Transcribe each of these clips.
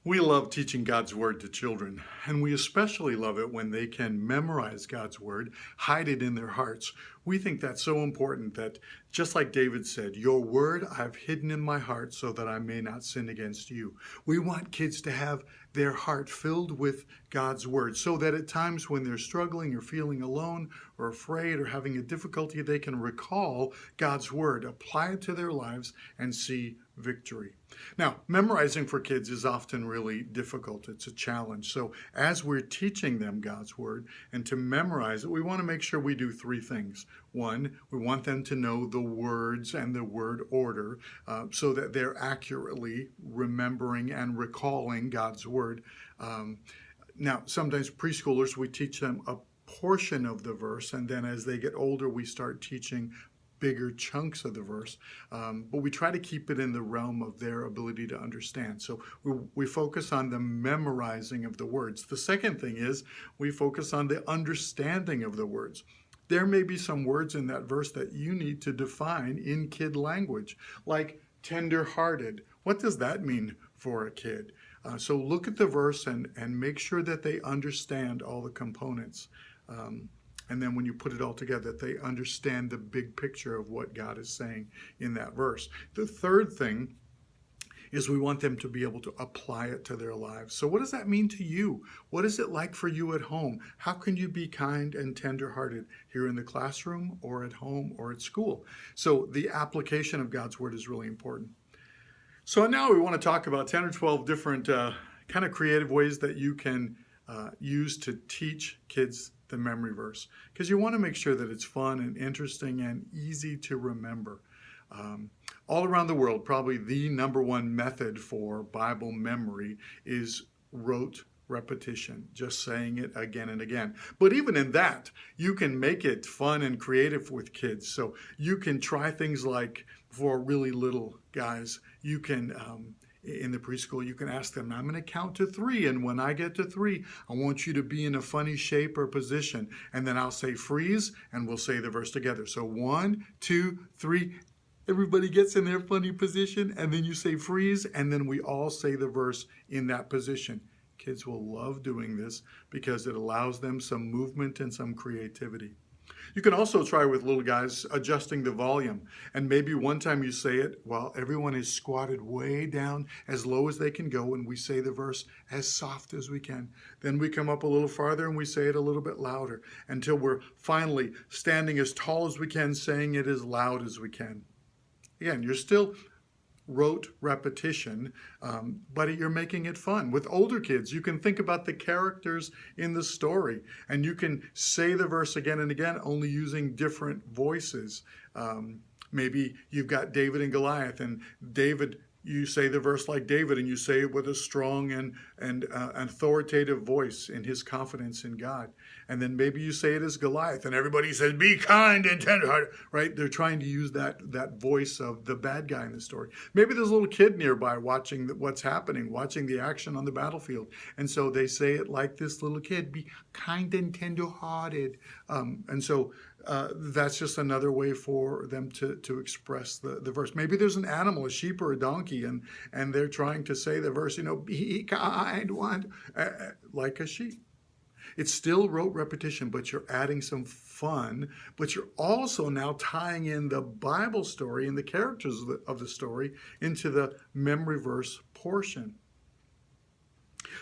We love teaching God's Word to children, and we especially love it when they can memorize God's Word, hide it in their hearts. We think that's so important that, just like David said, your Word I've hidden in my heart so that I may not sin against you. We want kids to have their heart filled with God's Word so that at times when they're struggling or feeling alone or afraid or having a difficulty, they can recall God's Word, apply it to their lives, and see victory. Now, memorizing for kids is often really difficult. It's a challenge. So as we're teaching them God's Word and to memorize it, we want to make sure we do three things. One, we want them to know the words and the word order so that they're accurately remembering and recalling God's Word. Now, sometimes preschoolers, we teach them a portion of the verse, and then as they get older, we start teaching bigger chunks of the verse, but we try to keep it in the realm of their ability to understand. So we focus on the memorizing of the words. The second thing is we focus on the understanding of the words. There may be some words in that verse that you need to define in kid language, like tender-hearted. What does that mean for a kid? So look at the verse and make sure that they understand all the components. And then when you put it all together, they understand the big picture of what God is saying in that verse. The third thing is we want them to be able to apply it to their lives. So what does that mean to you? What is it like for you at home? How can you be kind and tender-hearted here in the classroom or at home or at school? So the application of God's Word is really important. So now we want to talk about 10 or 12 different kind of creative ways that you can use to teach kids the memory verse, because you want to make sure that it's fun and interesting and easy to remember. All around the world, probably the number one method for Bible memory is rote repetition, just saying it again and again. But even in that, you can make it fun and creative with kids. So you can try things like, for really little guys, you can in the preschool, you can ask them, I'm going to count to 3. And when I get to 3, I want you to be in a funny shape or position. And then I'll say freeze, and we'll say the verse together. So 1, 2, 3. Everybody gets in their funny position. And then you say freeze. And then we all say the verse in that position. Kids will love doing this because it allows them some movement and some creativity. You can also try with little guys adjusting the volume, and maybe one time you say it while everyone is squatted way down as low as they can go, and we say the verse as soft as we can. Then we come up a little farther and we say it a little bit louder until we're finally standing as tall as we can, saying it as loud as we can. Again, you're still rote repetition, but you're making it fun. With older kids, you can think about the characters in the story, and you can say the verse again and again, only using different voices. Maybe you've got David and Goliath, and David, you say the verse like David, and you say it with a strong and authoritative voice in his confidence in God. And then maybe you say it as Goliath, and everybody says, be kind and tenderhearted, right? They're trying to use that voice of the bad guy in the story. Maybe there's a little kid nearby watching what's happening, watching the action on the battlefield. And so they say it like this little kid, be kind and tenderhearted. And so that's just another way for them to express the verse. Maybe there's an animal, a sheep or a donkey, and they're trying to say the verse, be kind, like a sheep. It's still rote repetition, but you're adding some fun, but you're also now tying in the Bible story and the characters of the story into the memory verse portion.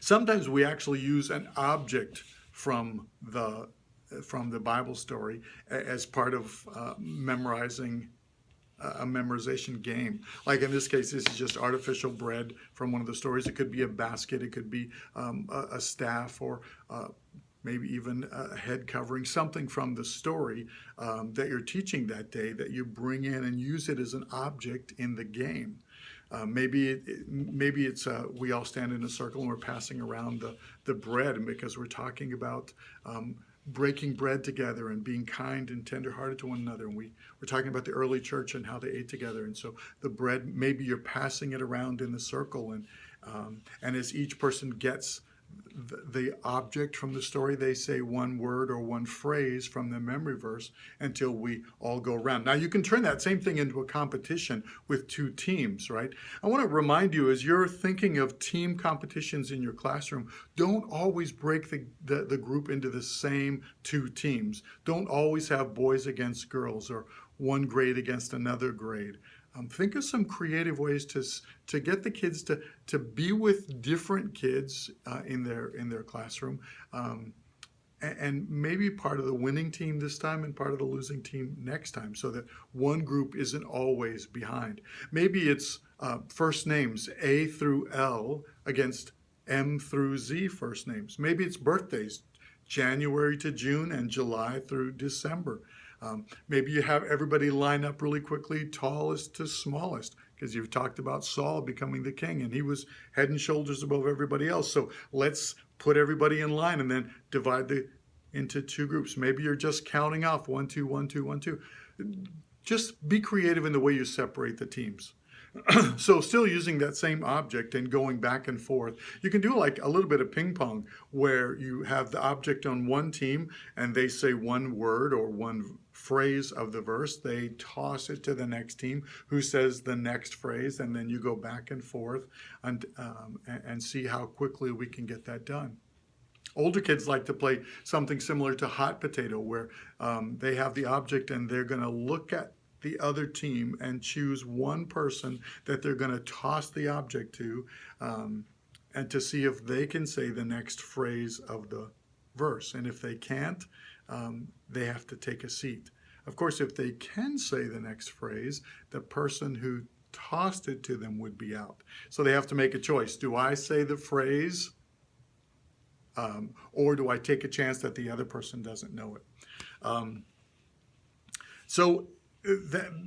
Sometimes we actually use an object from the Bible story as part of memorizing a memorization game. Like in this case, this is just artificial bread from one of the stories. It could be a basket, it could be a staff, or maybe even a head covering, something from the story that you're teaching that day that you bring in and use it as an object in the game. Maybe it's we all stand in a circle and we're passing around the bread, because we're talking about breaking bread together and being kind and tenderhearted to one another. And we're talking about the early church and how they ate together. And so the bread, maybe you're passing it around in the circle, and as each person gets the object from the story. They say one word or one phrase from the memory verse until we all go around. Now you can turn that same thing into a competition with two teams, right? I want to remind you, as you're thinking of team competitions in your classroom, don't always break the group into the same two teams. Don't always have boys against girls or one grade against another grade. Think of some creative ways to get the kids to be with different kids in their classroom, and maybe part of the winning team this time and part of the losing team next time, so that one group isn't always behind. Maybe it's first names A through L against M through Z first names. Maybe it's birthdays, January to June and July through December. Maybe you have everybody line up really quickly, tallest to smallest, because you've talked about Saul becoming the king, and he was head and shoulders above everybody else. So let's put everybody in line and then divide into two groups. Maybe you're just counting off 1, 2, 1, 2, 1, 2. Just be creative in the way you separate the teams. So still using that same object and going back and forth. You can do like a little bit of ping pong, where you have the object on one team and they say one word or one phrase of the verse. They toss it to the next team who says the next phrase, and then you go back and forth and see how quickly we can get that done. Older kids like to play something similar to hot potato, where they have the object and they're going to look at the other team and choose one person that they're going to toss the object to, and to see if they can say the next phrase of the verse. And if they can't, they have to take a seat. Of course, if they can say the next phrase, the person who tossed it to them would be out. So they have to make a choice. Do I say the phrase, or do I take a chance that the other person doesn't know it? So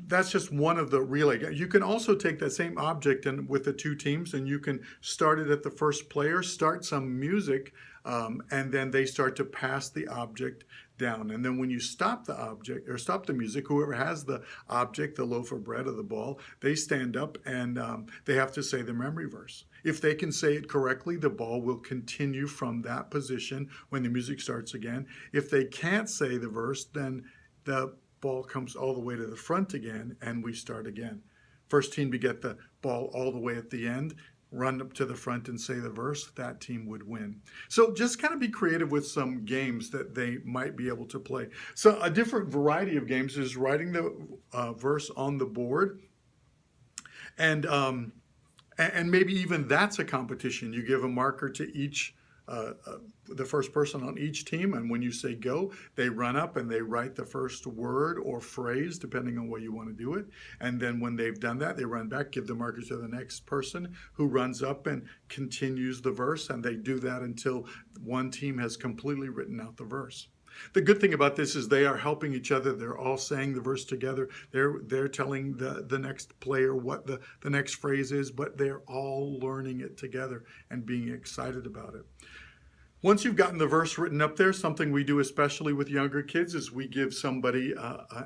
that's just one of the relay. You can also take that same object and with the two teams, and you can start it at the first player, start some music, and then they start to pass the object down. And then when you stop the object or stop the music, whoever has the object, the loaf of bread or the ball, they stand up and they have to say the memory verse. If they can say it correctly, the ball will continue from that position when the music starts again. If they can't say the verse, then the ball comes all the way to the front again, and we start again. First team to get the ball all the way at the end, run up to the front and say the verse, that team would win. So just kind of be creative with some games that they might be able to play. So a different variety of games is writing the verse on the board, and maybe even that's a competition. You give a marker to each the first person on each team, and when you say go, they run up and they write the first word or phrase depending on what you want to do it, and then when they've done that, they run back, give the marker to the next person who runs up and continues the verse, and they do that until one team has completely written out the verse. The good thing about this is they are helping each other. They're all saying the verse together. They're telling the next player what the next phrase is, but they're all learning it together and being excited about it. Once you've gotten the verse written up there, something we do especially with younger kids is we give somebody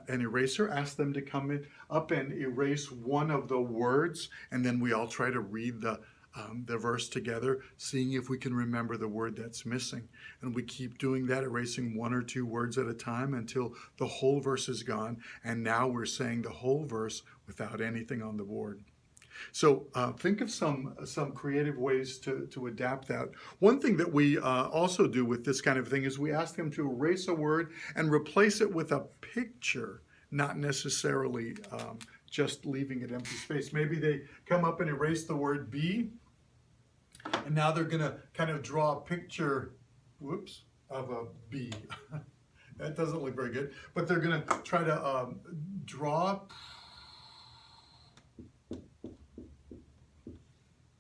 an eraser, ask them to come up and erase one of the words, and then we all try to read the verse together, seeing if we can remember the word that's missing. And we keep doing that, erasing one or two words at a time until the whole verse is gone. And now we're saying the whole verse without anything on the board. So think of some creative ways to adapt that. One thing that we also do with this kind of thing is we ask them to erase a word and replace it with a picture, not necessarily just leaving it empty space. Maybe they come up and erase the word be, and now they're going to kind of draw a picture, of a bee. That doesn't look very good, but they're going to try to draw.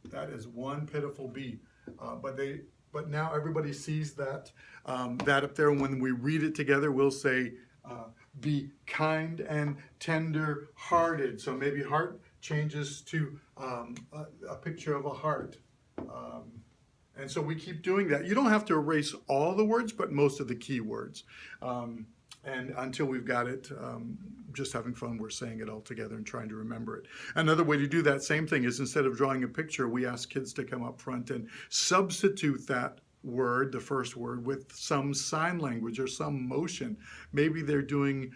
That is one pitiful bee, but now everybody sees that up there. And when we read it together, we'll say, be kind and tender-hearted. So maybe heart changes to a picture of a heart. And so we keep doing that. You don't have to erase all the words, but most of the key words. And until we've got it, just having fun, we're saying it all together and trying to remember it. Another way to do that same thing is, instead of drawing a picture, we ask kids to come up front and substitute that word, the first word, with some sign language or some motion. Maybe they're doing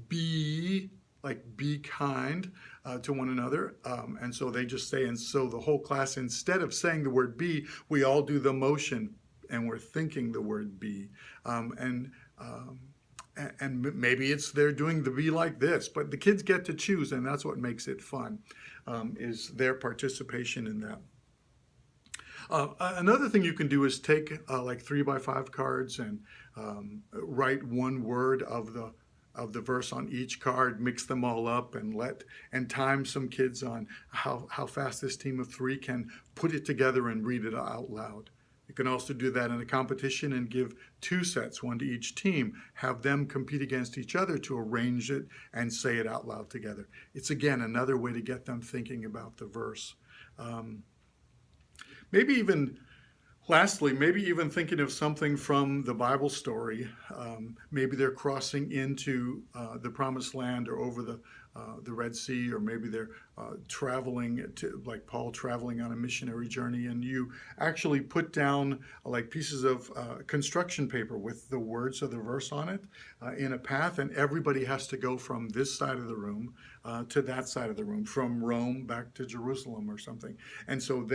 be, like be kind to one another. And so they just say, and so the whole class, instead of saying the word be, we all do the motion and we're thinking the word be. And maybe it's they're doing the be like this, but the kids get to choose, and that's what makes it fun, is their participation in that. Another thing you can do is take like 3x5 cards and write one word of the verse on each card, mix them all up, and time some kids on how fast this team of three can put it together and read it out loud. You can also do that in a competition and give 2 sets, one to each team, have them compete against each other to arrange it and say it out loud together. It's, again, another way to get them thinking about the verse. Maybe even, lastly, maybe even thinking of something from the Bible story. Maybe they're crossing into the Promised Land or over the Red Sea, or maybe they're traveling to, like Paul, traveling on a missionary journey, and you actually put down like pieces of construction paper with the words of the verse on it in a path, and everybody has to go from this side of the room to that side of the room, from Rome back to Jerusalem or something. And so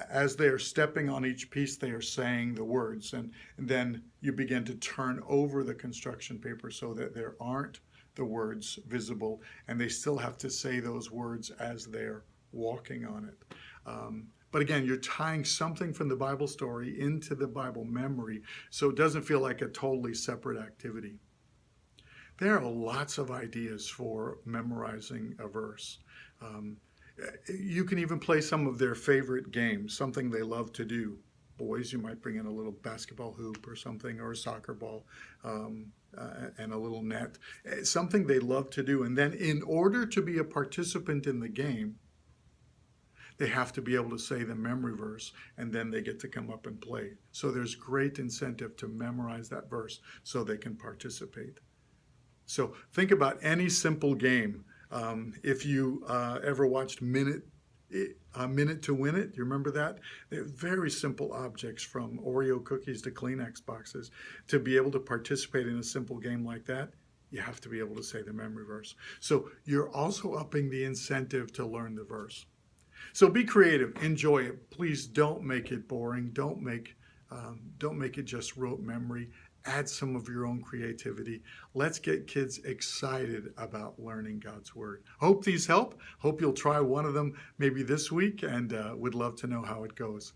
as they're stepping on each piece, they are saying the words, and then you begin to turn over the construction paper so that there aren't the words visible, and they still have to say those words as they're walking on it. But again, you're tying something from the Bible story into the Bible memory, so it doesn't feel like a totally separate activity. There are lots of ideas for memorizing a verse. You can even play some of their favorite games, something they love to do. Boys, you might bring in a little basketball hoop or something, or a soccer ball, and a little net, something they love to do. And then in order to be a participant in the game, they have to be able to say the memory verse, and then they get to come up and play. So there's great incentive to memorize that verse so they can participate. So think about any simple game. If you ever watched Minute to Win It, you remember that? They're very simple objects, from Oreo cookies to Kleenex boxes. To be able to participate in a simple game like that, you have to be able to say the memory verse. So you're also upping the incentive to learn the verse. So be creative, enjoy it. Please don't make it boring. Don't make it just rote memory. Add some of your own creativity. Let's get kids excited about learning God's Word. Hope these help. Hope you'll try one of them maybe this week, and would love to know how it goes.